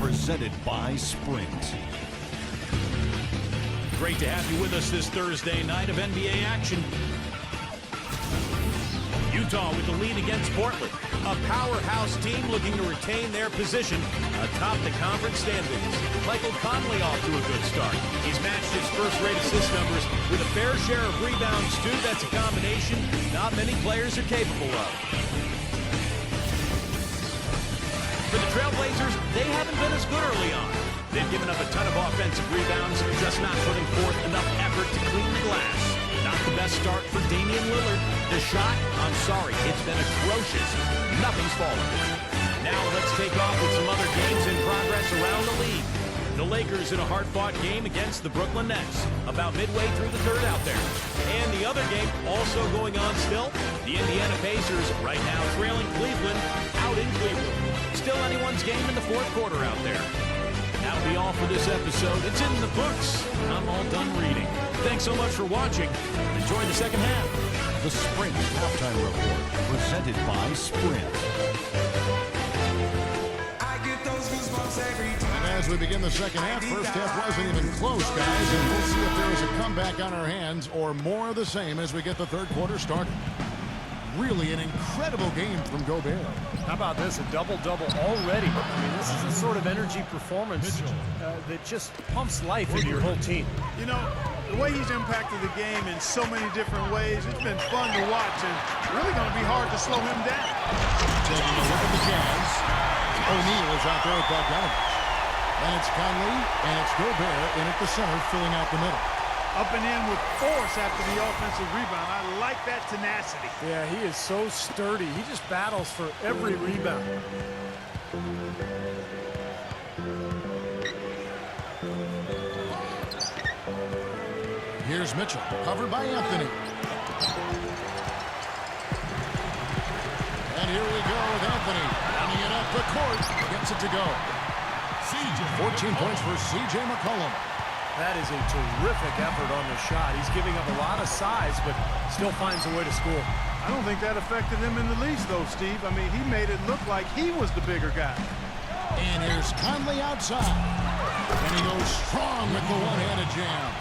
presented by Sprint. Great to have you with us this Thursday night of NBA action. Utah with the lead against Portland. A powerhouse team looking to retain their position atop the conference standings. Michael Conley off to a good start. He's matched his first-rate assist numbers with a fair share of rebounds, too. That's a combination not many players are capable of. For the Trailblazers, they haven't been as good early on. They've given up a ton of offensive rebounds, just not putting forth enough effort to clean the glass. Not the best start for Damian Lillard. The shot, I'm sorry, it's been atrocious. Nothing's fallen. Now let's take off with some other games in progress around the league. The Lakers in a hard-fought game against the Brooklyn Nets, about midway through the third out there. And the other game also going on still, the Indiana Pacers right now trailing Cleveland out in Cleveland. Still anyone's game in the fourth quarter out there. That'll be all for this episode. It's in the books. I'm all done reading. Thanks so much for watching. Enjoy the second half. The Sprint Halftime Report, presented by Sprint. I get those goosebumps every time. And as we begin the second half, first half wasn't even close, guys, and we'll see if there is a comeback on our hands or more of the same as we get the third quarter started. Really an incredible game from Gobert. How about this, a double-double already? I mean, this is a sort of energy performance that just pumps life into your whole team. You know, the way he's impacted the game in so many different ways, it's been fun to watch and really going to be hard to slow him down. Taking a look at the Jazz. O'Neal is out there with Bogdanovich. And it's Conley, and it's Gobert in at the center, filling out the middle. Up and in with force after the offensive rebound. I like that tenacity. Yeah, he is so sturdy. He just battles for every rebound. Here's Mitchell, covered by Anthony. And here we go with Anthony. Running it up the court. Gets it to go. 14 points for C.J. McCollum. That is a terrific effort on the shot. He's giving up a lot of size, but still finds a way to score. I don't think that affected him in the least, though, Steve. I mean, he made it look like he was the bigger guy. And here's Conley outside. And he goes strong with the one-handed jam.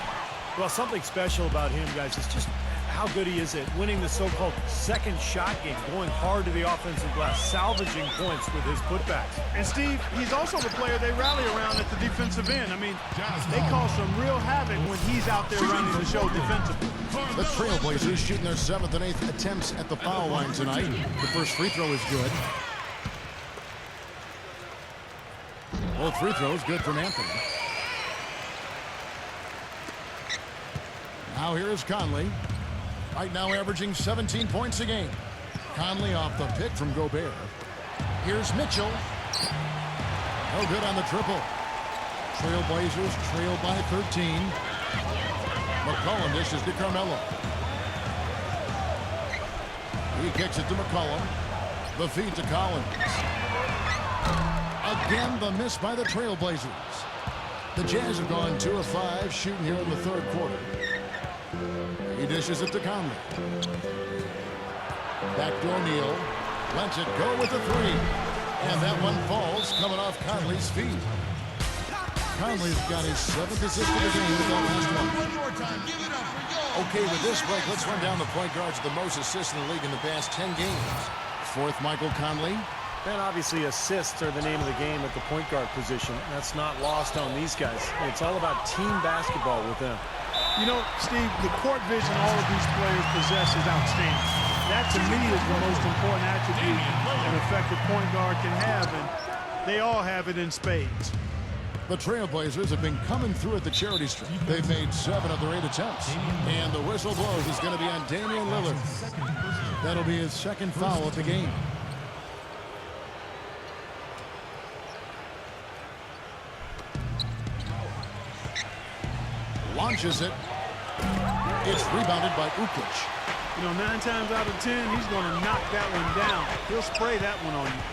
Well, something special about him, guys, is just how good he is at winning the so-called second shot game, going hard to the offensive glass, salvaging points with his putbacks. And, Steve, he's also the player they rally around at the defensive end. I mean, they cause some real havoc when he's out there running the show defensively. The Trailblazers shooting their 7th and 8th attempts at the foul line tonight. The first free throw is good. Both free throws good from Anthony. Now here is Conley. Right now averaging 17 points a game. Conley off the pick from Gobert. Here's Mitchell. No good on the triple. Trailblazers trail by 13. McCollum dishes to Carmelo. He kicks it to McCollum. The feed to Collins. Again, the miss by the Trailblazers. The Jazz have gone 2 of 5 shooting here in the third quarter. He dishes it to Conley. Back to O'Neal. Lets it go with the three. And that one falls coming off Conley's feet. Conley's got his 7th assist of the game with that last one. Okay, with this break, let's run down the point guards with the most assists in the league in the past 10 games. 4th, Michael Conley. And obviously assists are the name of the game at the point guard position. That's not lost on these guys. It's all about team basketball with them. You know, Steve, the court vision all of these players possess is outstanding. That, to me, is the most important attribute an effective point guard can have, and they all have it in spades. The Trailblazers have been coming through at the charity strip. They've made 7 of their 8 attempts. And the whistle blows. It's going to be on Damian Lillard. That'll be his 2nd foul of the game. Launches it. It's rebounded by Ukic. You know, 9 times out of 10, he's going to knock that one down. He'll spray that one on you.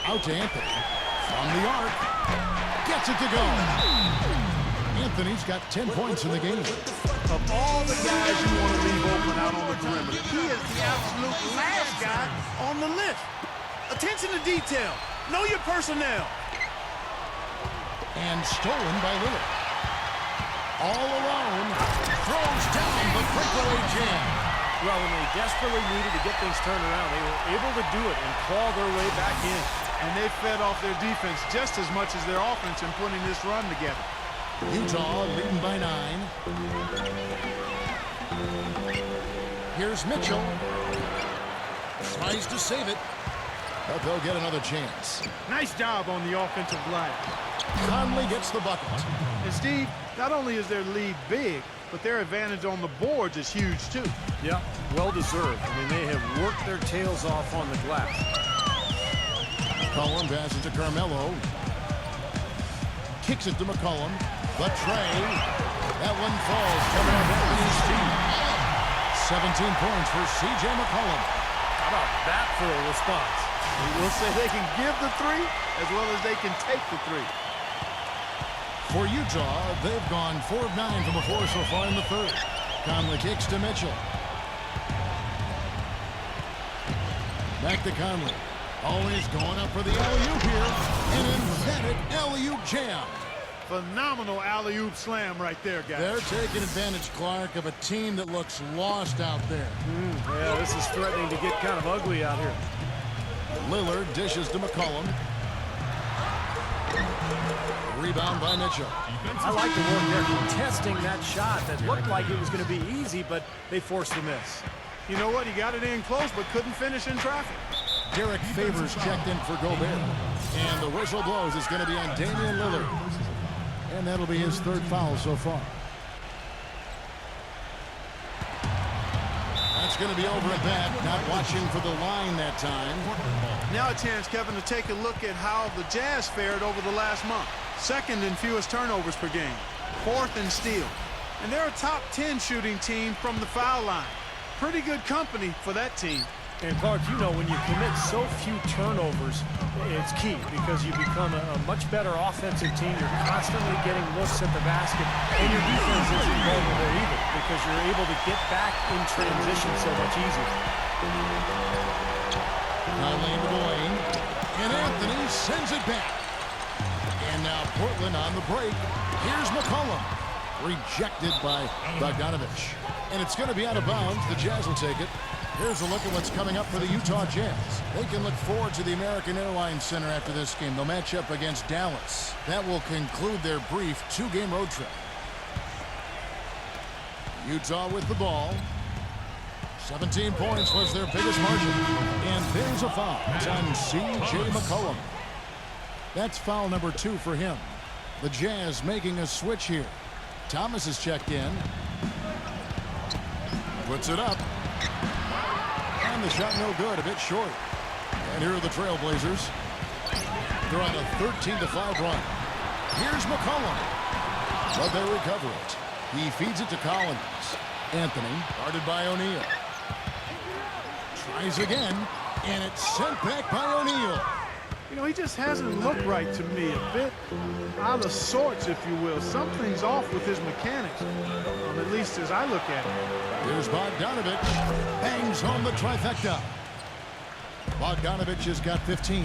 Out to Anthony. From the arc. Gets it to go. Anthony's got 10 points in the game. Of all the guys you want to leave open out on the perimeter, he is the absolute last guy on the list. Attention to detail. Know your personnel. And stolen by Lillard. All alone. Throws down the breakaway jam. Well, when they desperately needed to get things turned around, they were able to do it and claw their way back in. And they fed off their defense just as much as their offense in putting this run together. Utah leading by 9. Here's Mitchell. Tries to save it. But they'll get another chance. Nice job on the offensive line. Conley gets the bucket. And Steve, not only is their lead big, but their advantage on the boards is huge too. Yeah, well deserved. I mean, they have worked their tails off on the glass. McCollum passes to Carmelo. Kicks it to McCollum. The tray. That one falls coming off Anthony's feet. 17 points for C.J. McCollum. How about that for a response? We'll say they can give the three as well as they can take the three. For Utah, they've gone 4 of 9 from the floor so far in the third. Conley kicks to Mitchell. Back to Conley. Always going up for the alley-oop here. An emphatic alley-oop jam. Phenomenal alley-oop slam right there, guys. They're taking advantage, Clark, of a team that looks lost out there. Yeah, this is threatening to get kind of ugly out here. Lillard dishes to McCollum. Rebound by Mitchell. I like the work there, contesting that shot that looked like it was going to be easy, but they forced the miss. You know what? He got it in close, but couldn't finish in traffic. Derek Favors checked in for Gobert. And the whistle blows. It's going to be on Damian Lillard. And that'll be his third foul so far. That's going to be over at that. Not watching for the line that time. Now a chance, Kevin, to take a look at how the Jazz fared over the last month. Second in fewest turnovers per game. Fourth in steal. And they're a top 10 shooting team from the foul line. Pretty good company for that team. And Clark, you know, when you commit so few turnovers, it's key because you become a much better offensive team. You're constantly getting looks at the basket, and your defense isn't vulnerable either because you're able to get back in transition so much easier. Conley into the lane, and Anthony sends it back. And now Portland on the break. Here's McCollum. Rejected by Bogdanovich. And it's going to be out of bounds. The Jazz will take it. Here's a look at what's coming up for the Utah Jazz. They can look forward to the American Airlines Center after this game. They'll match up against Dallas. That will conclude their brief 2-game road trip. Utah with the ball. 17 points was their biggest margin. And there's a foul. It's on C.J. McCollum. That's foul number 2 for him. The Jazz making a switch here. Thomas is checked in. Puts it up. And the shot no good, a bit short. And here are the Trailblazers. They're on a 13-5 run. Here's McCollum. But they recover it. He feeds it to Collins. Anthony, guarded by O'Neal. Tries again, and it's sent back by O'Neal. You know, he just hasn't looked right to me. A bit out of sorts, if you will. Something's off with his mechanics, at least as I look at it. Here's Bogdanovich. Bangs home the trifecta. Bogdanovich has got 15.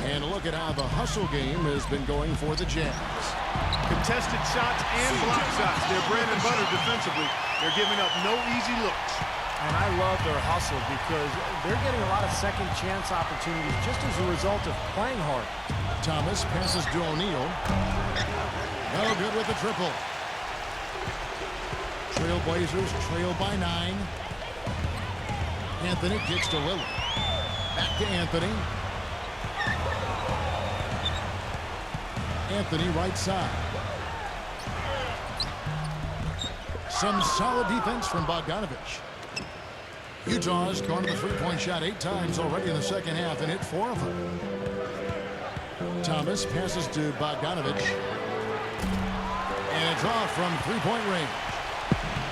And look at how the hustle game has been going for the Jazz. Contested shots and block shots. They're bread and butter defensively. They're giving up no easy looks. And I love their hustle because they're getting a lot of second chance opportunities just as a result of playing hard. Thomas passes to O'Neal. No good with the triple. Trailblazers trail by 9. Anthony kicks to Lillard. Back to Anthony. Anthony right side. Some solid defense from Bogdanovich. Utah's gone to the three-point shot 8 times already in the second half and hit 4 of them. Thomas passes to Bogdanovich. And a draw from three-point range.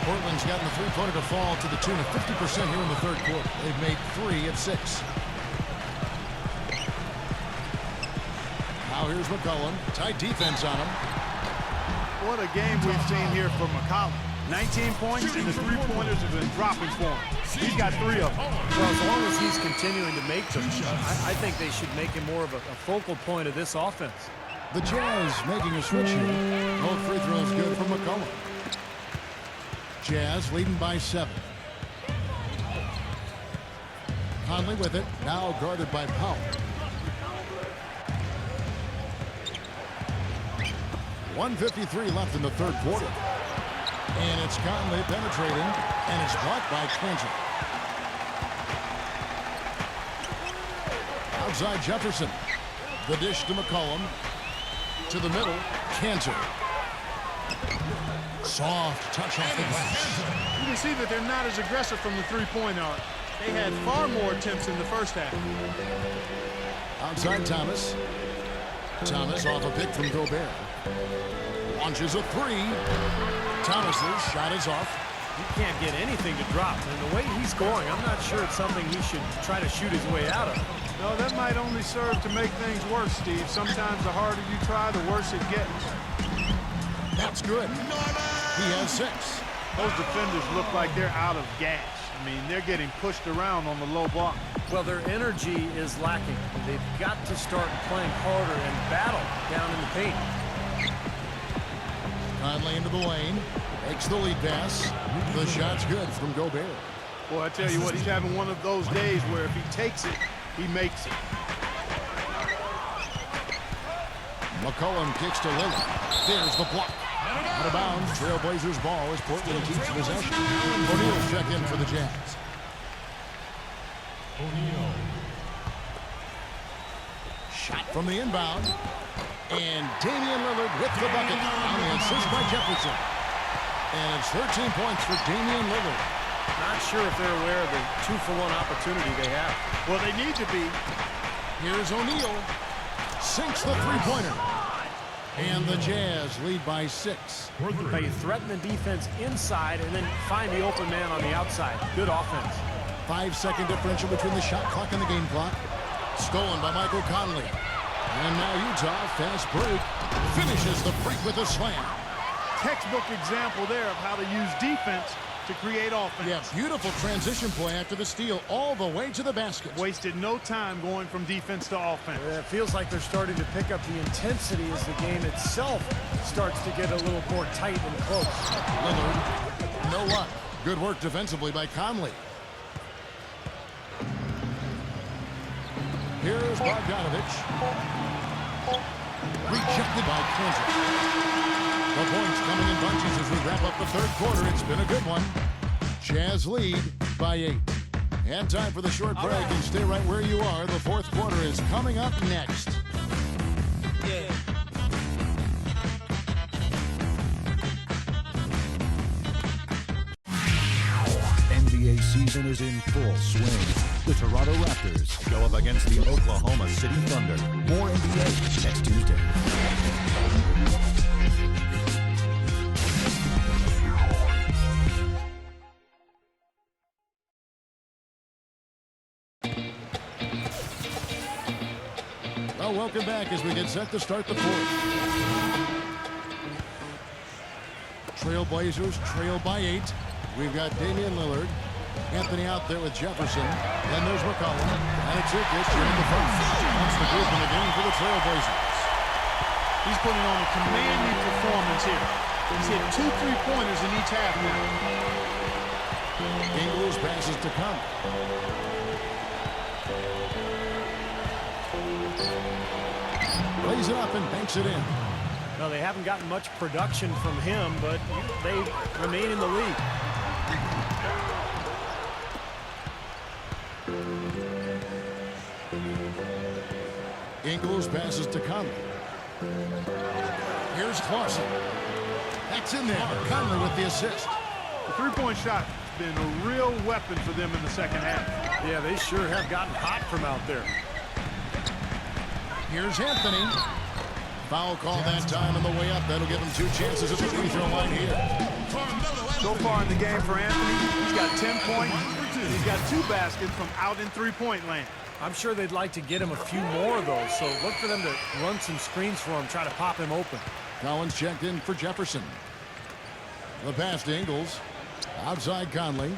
Portland's gotten the three-pointer to fall to the tune of 50% here in the third quarter. They've made 3 of 6. Now here's McCollum. Tight defense on him. What a game we've seen here from McCollum. 19 points, and the three-pointers have been dropping for him. He's got 3 of them. Well, as long as he's continuing to make them, I think they should make him more of a focal point of this offense. The Jazz making a switch here. Both free throws good for McCollum. Jazz leading by 7. Conley with it. Now guarded by Powell. 1:53 left in the third quarter. And it's Conley penetrating. And it's blocked by Cleansing. Outside Jefferson. The dish to McCollum. To the middle. Kanter. Soft touch off the glass. You can see that they're not as aggressive from the three-point arc. They had far more attempts in the first half. Outside Thomas. Thomas off a pick from Gobert. Launches a three. Thomas's shot is off. He can't get anything to drop. And the way he's scoring, I'm not sure it's something he should try to shoot his way out of. No, that might only serve to make things worse, Steve. Sometimes the harder you try, the worse it gets. That's good. He has 6. Those defenders look like they're out of gas. I mean, they're getting pushed around on the low block. Well, their energy is lacking. They've got to start playing harder and battle down in the paint. Conley into the lane. Makes the lead pass. The shot's good from Gobert. Boy, I tell you what, he's having one of those days where if he takes it, he makes it. McCollum kicks to Lillard. There's the block. Out of bounds. Trailblazers ball as Portland keeps possession. O'Neal check in for the Jazz. Shot from the inbound. And Damian Lillard with the bucket on the assist by Jefferson. And it's 13 points for Damian Lillard. Not sure if they're aware of the 2-for-1 opportunity they have. Well, they need to be. Here's O'Neal. Sinks the three-pointer. And the Jazz lead by 6. Now you threaten the defense inside and then find the open man on the outside. Good offense. 5-second differential between the shot clock and the game clock. Stolen by Michael Conley. And now Utah, fast break, finishes the break with a slam. Textbook example there of how to use defense to create offense. Yeah, beautiful transition play after the steal all the way to the basket. Wasted no time going from defense to offense. It feels like they're starting to pick up the intensity as the game itself starts to get a little more tight and close. Lillard, no luck. Good work defensively by Conley. Here's Bogdanovich. Rejected by Cleansing. The points coming in bunches as we wrap up the third quarter. It's been a good one. Jazz lead by 8. And time for the short break. Right. And stay right where you are. The fourth quarter is coming up next. Yeah. NBA season is in full swing. The Toronto Raptors go up against the Oklahoma City Thunder. More NBA next Tuesday. Well, welcome back as we get set to start the fourth. Trailblazers trail by 8. We've got Damian Lillard. Anthony out there with Jefferson. Then there's McCollum. And it's Jokic in the front. That's the group in the game for the Trailblazers. He's putting on a commanding performance here. He's hit 2 3-pointers in each half now. Ingles passes to Conley. Lays it up and banks it in. Well, they haven't gotten much production from him, but they remain in the league. Ingles passes to Conley. Here's Clausen. That's in there. Conley with the assist. The three-point shot has been a real weapon for them in the second half. Yeah, they sure have gotten hot from out there. Here's Anthony. Foul call that time on the way up. That'll give him 2 chances at the free throw line here. So far in the game for Anthony, he's got 10 points. He's got 2 baskets from out in three-point land. I'm sure they'd like to get him a few more of those, so look for them to run some screens for him, try to pop him open. Collins checked in for Jefferson. The pass to Ingles. Outside Conley.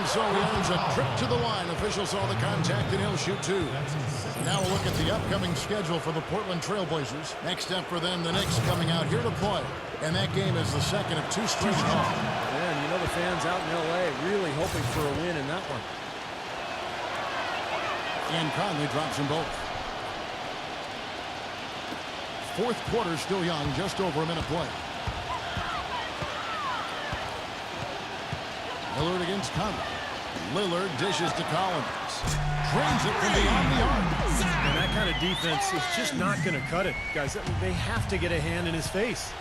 And so he earns a trip to the line. Officials saw the contact, and he'll shoot two. Now we'll look at the upcoming schedule for the Portland Trail Blazers. Next up for them, the Knicks coming out here to play. And that game is the second of two straight home. And you know the fans out in L.A. really hoping for a win in that one. And Conley drops them both. Fourth quarter still young, just over a minute play. Lillard against Conley. Lillard dishes to Collins. Trains it from beyond the arc. And that kind of defense is just not going to cut it, guys. They have to get a hand in his face.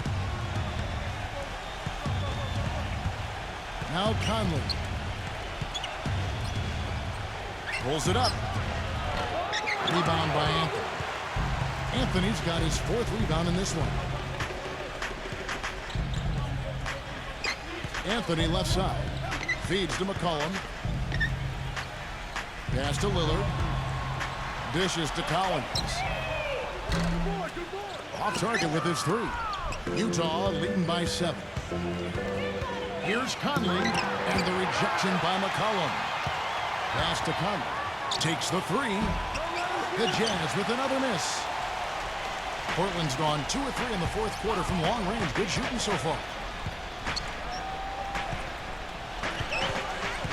Now Conley. Pulls it up. Rebound by Anthony. Anthony's got his fourth rebound in this one. Anthony left side. Feeds to McCollum. Pass to Lillard. Dishes to Collins. Off target with his three. Utah leading by 7. Here's Conley, and the rejection by McCollum. Pass to Conley. Takes the three. The Jazz with another miss. Portland's gone 2 of 3 in the fourth quarter from long range. Good shooting so far.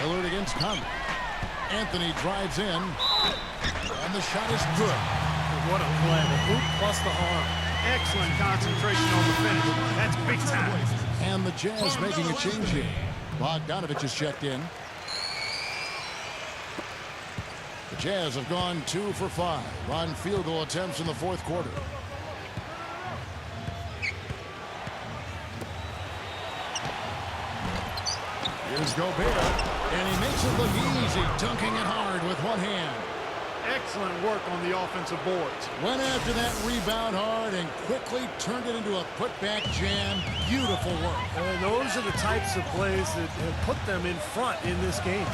Lillard against Conley. Anthony drives in, and the shot is good. What a play. The hoop plus the arm. Excellent concentration on the finish. That's big time. And the Jazz making a change here. Bogdanovich is checked in. The Jazz have gone 2 for 5 on field goal attempts in the fourth quarter. Here's Gobert, and he makes it look easy, dunking it hard with one hand. Excellent work on the offensive boards. Went after that rebound hard and quickly turned it into a putback jam. Beautiful work. And those are the types of plays that have put them in front in this game.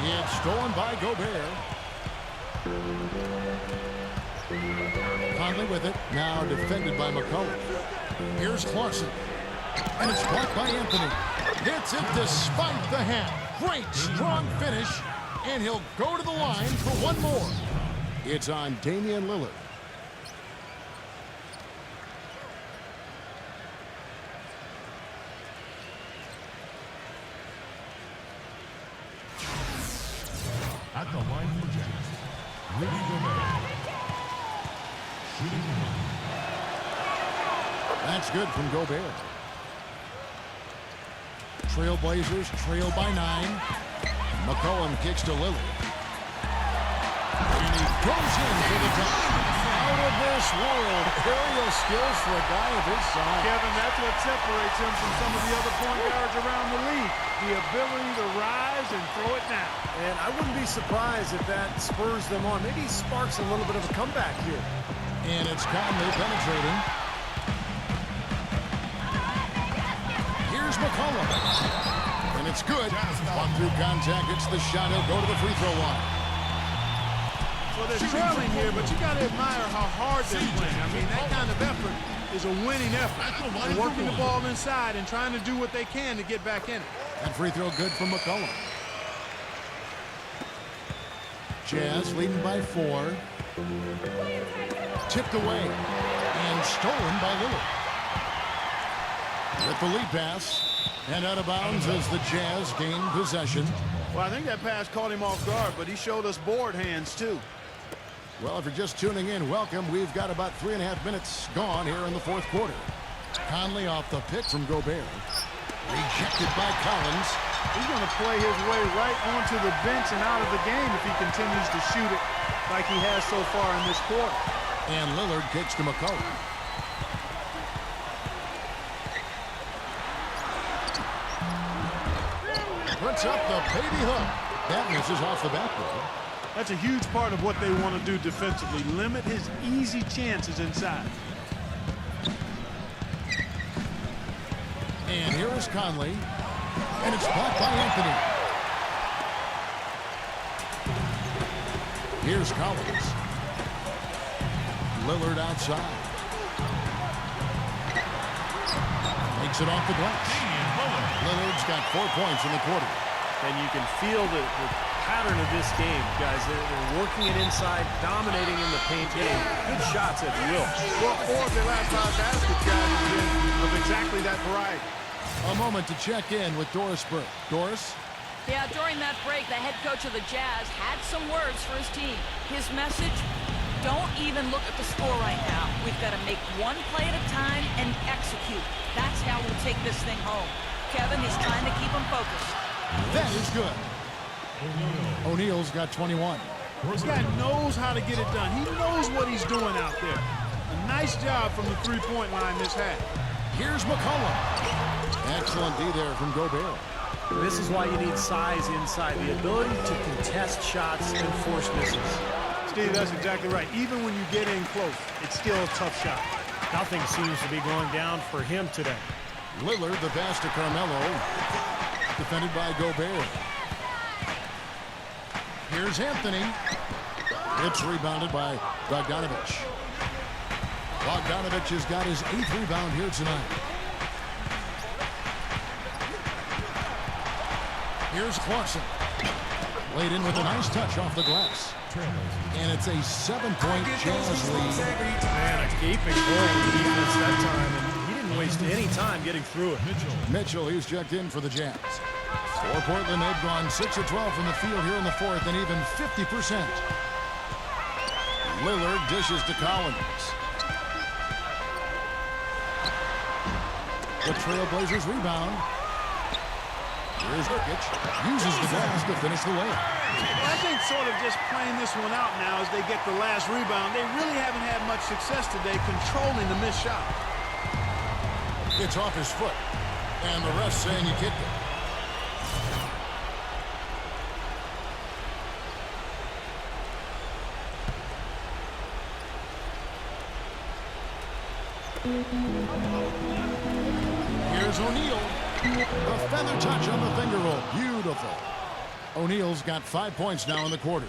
It's stolen by Gobert. Conley with it, now defended by McCollum. Here's Clarkson. And it's blocked by Anthony. Hits it despite the hat. Great, strong finish. And he'll go to the line for one more. It's on Damian Lillard. At the line for Jazz, Rudy Gobert. Shooting one. That's good from Gobert. Trailblazers trail by 9. McCollum kicks to Lillard. And he goes in for the dunk. Out of this world. Aerial skills for a guy of his size. Kevin, that's what separates him from some of the other point guards around the league. The ability to rise and throw it down. And I wouldn't be surprised if that spurs them on. Maybe sparks a little bit of a comeback here. And it's Conley penetrating. Here's McCollum. And it's good. One through contact. It's the shot. He'll go to the free throw line. Well, they're trailing here, but you got to admire how hard they're playing. I mean, that kind of effort is a winning effort. They're working the ball inside and trying to do what they can to get back in it. That free throw good from McCollum. Jazz leading by 4. Tipped away and stolen by Lillard. With the lead pass and out of bounds as the Jazz gain possession. Well, I think that pass caught him off guard, but he showed us board hands too. Well, if you're just tuning in, welcome. We've got about 3.5 minutes gone here in the fourth quarter. Conley off the pick from Gobert. Rejected by Collins. He's going to play his way right onto the bench and out of the game if he continues to shoot it like he has so far in this quarter. And Lillard kicks to McCollum. Puts up the baby hook. That misses off the backboard. That's a huge part of what they want to do defensively. Limit his easy chances inside. And here is Conley. And it's blocked by Anthony. Here's Collins. Lillard outside. Makes it off the glass. Lillard's got 4 points in the quarter. And you can feel the pattern of this game, guys. They're working it inside, dominating in the paint, getting good shots at will. Well, 4 of their last 5 baskets, guys, have been of exactly that variety. A moment to check in with Doris Burke. Doris? Yeah, during that break, the head coach of the Jazz had some words for his team. His message, don't even look at the score right now. We've got to make one play at a time and execute. That's how we'll take this thing home. Kevin is trying to keep them focused. That is good. O'Neal's got 21. This guy knows how to get it done. He knows what he's doing out there. A nice job from the three-point line this half. Here's McCollum. Excellent D there from Gobert. This is why you need size inside, the ability to contest shots and force misses. Steve, that's exactly right. Even when you get in close, it's still a tough shot. Nothing seems to be going down for him today. Lillard, the pass to Carmelo. Defended by Gobert. Here's Anthony. It's rebounded by Bogdanovich. Bogdanovich has got his 8th rebound here tonight. Here's Clarkson. Laid in with a nice touch off the glass. And it's a 7-point Jazz lead. Man, a gaping hole in the defense that time, and he didn't waste any time getting through it. Mitchell, he's checked in for the Jazz. For Portland, they've gone 6 of 12 from the field here in the 4th and even 50%. Lillard dishes to Collins. The Trailblazers rebound. Here's Nurkic. Uses the glass to finish the layup. I think sort of just playing this one out now as they get the last rebound. They really haven't had much success today controlling the missed shot. It's off his foot. And the ref saying he kicked it. Here's O'Neal. A feather touch on the finger roll. Beautiful. O'Neal's got 5 points now in the quarter.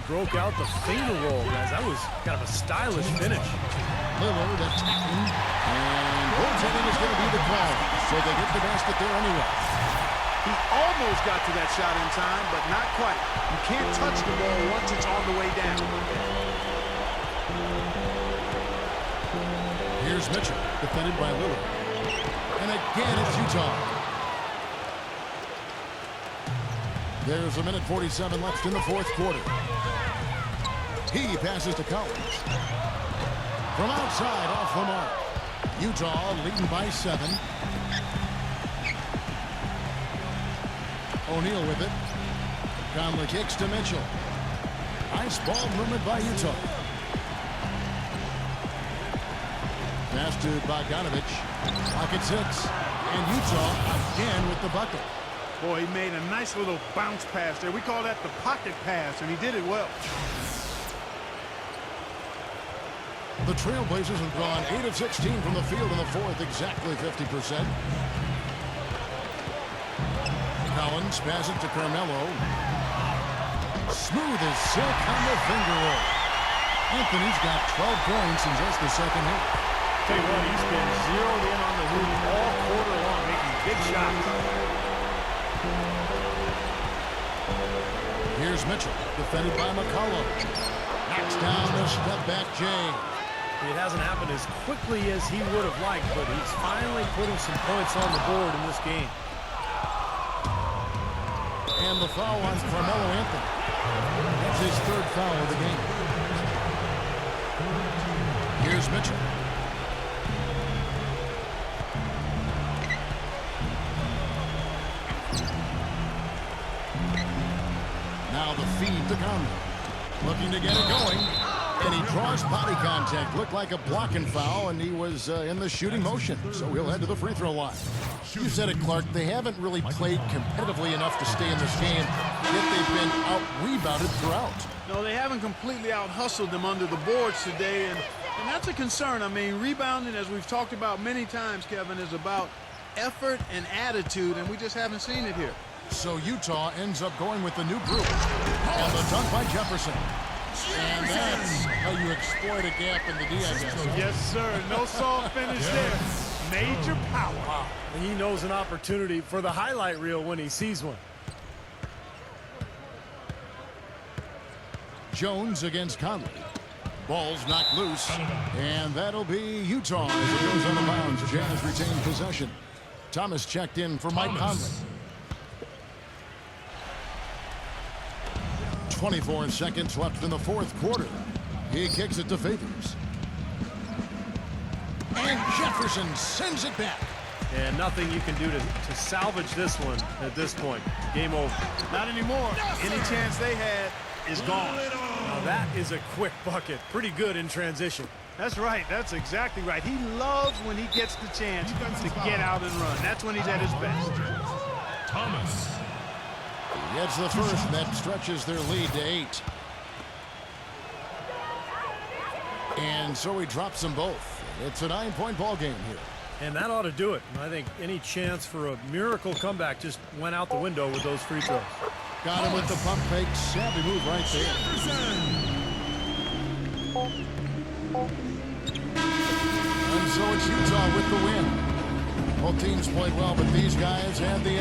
Broke out the finger roll, guys. That was kind of a stylish finish. Lillard attacking. And goaltending is going to be the call. So they get the basket there anyway. He almost got to that shot in time, but not quite. You can't touch the ball once it's on the way down. Here's Mitchell, defended by Lillard. And again, it's Utah. There's a minute 47 left in the 4th quarter. He passes to Collins. From outside, off the mark. Utah leading by 7. O'Neal with it. Conley kicks to Mitchell. Nice ball movement by Utah. Pass to Bogdanovich. Pocket 6. And Utah again with the bucket. Boy, he made a nice little bounce pass there. We call that the pocket pass, and he did it well. The Trailblazers have gone 8 of 16 from the field in the 4th, exactly 50%. Collins passes it to Carmelo. Smooth as silk on the finger roll. Anthony's got 12 points in just the second half. Tell you what, he's been zeroed in on the hoop all quarter long, making big shots. Here's Mitchell, defended by McCollum. Knocks down the step-back J. It hasn't happened as quickly as he would have liked, but he's finally putting some points on the board in this game. And the foul on Carmelo Anthony. That's his 3rd foul of the game. Here's Mitchell. Now the feed to Conley. Looking to get it going. And he draws body contact. Looked like a blocking foul, and he was in the shooting motion. So he'll head to the free throw line. You said it, Clark. They haven't really played competitively enough to stay in this game, yet they've been out-rebounded throughout. No, they haven't completely out-hustled them under the boards today, and that's a concern. I mean, rebounding, as we've talked about many times, Kevin, is about effort and attitude, and we just haven't seen it here. So Utah ends up going with the new group. And the dunk by Jefferson. And that's how you exploit a gap in the D, I guess. Yes, sir. No soft finish there. Major power. Wow. He knows an opportunity for the highlight reel when he sees one. Jones against Conley. Ball's knocked loose, and that'll be Utah as it goes on the bounds. Jazz retained possession. Thomas checked in for Mike Conley. 24 seconds left in the fourth quarter. He kicks it to Favors. And Jefferson sends it back. And nothing you can do to salvage this one at this point. Game over. Not anymore. Any chance they had is gone. Now that is a quick bucket. Pretty good in transition. That's right. That's exactly right. He loves when he gets the chance to get out and run. That's when he's at his best. Thomas. He gets the first. That stretches their lead to 8. And so he drops them both. It's a 9-point ball game here. And that ought to do it. I think any chance for a miracle comeback just went out the window with those free throws. Got him with the pump fake. Savvy move right there. And so it's Utah with the win. Both teams played well, but these guys had the